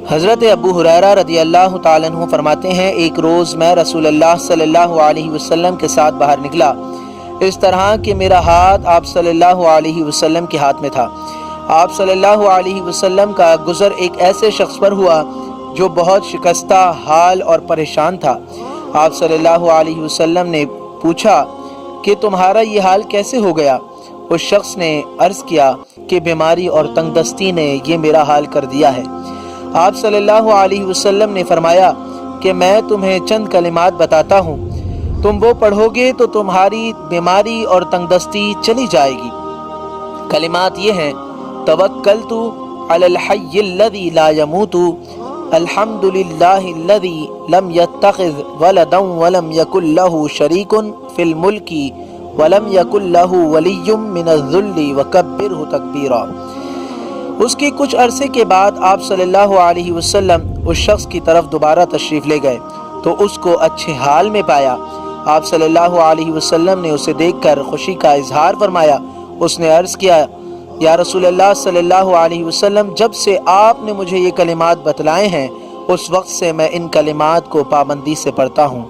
حضرت ابو ہریرہ رضی اللہ تعالیٰ عنہ فرماتے ہیں، ایک روز میں رسول اللہ صلی اللہ علیہ وسلم کے ساتھ باہر نکلا، اس طرح کہ میرا ہاتھ آپ صلی اللہ علیہ وسلم کے ہاتھ میں تھا۔ آپ صلی اللہ علیہ وسلم کا گزر ایک ایسے شخص پر ہوا جو بہت شکستہ حال اور پریشان تھا۔ آپ صلی اللہ علیہ وسلم نے پوچھا کہ تمہارا یہ حال کیسے ہو گیا؟ اس شخص نے عرض کیا کہ بیماری اور تنگ دستی نے یہ میرا حال کر دیا ہے۔ آپ صلی اللہ علیہ وسلم نے فرمایا کہ میں تمہیں چند کلمات بتاتا ہوں، تم وہ پڑھو گے تو تمہاری بیماری اور تنگ دستی چلی جائے گی۔ کلمات یہ ہیں: توکلت علی الحی الذی لا یموت، الحمد للہ الذی لم یتخذ ولدا ولم یکن لہ شریک فی الملک ولم یکن لہ ولی من الذل وکبرہ تکبیرا۔ اس کے کچھ عرصے کے بعد آپ صلی اللہ علیہ وسلم اس شخص کی طرف دوبارہ تشریف لے گئے تو اس کو اچھے حال میں پایا۔ آپ صلی اللہ علیہ وسلم نے اسے دیکھ کر خوشی کا اظہار فرمایا۔ اس نے عرض کیا، یا رسول اللہ صلی اللہ علیہ وسلم، جب سے آپ نے مجھے یہ کلمات بتلائے ہیں اس وقت سے میں ان کلمات کو پابندی سے پڑھتا ہوں۔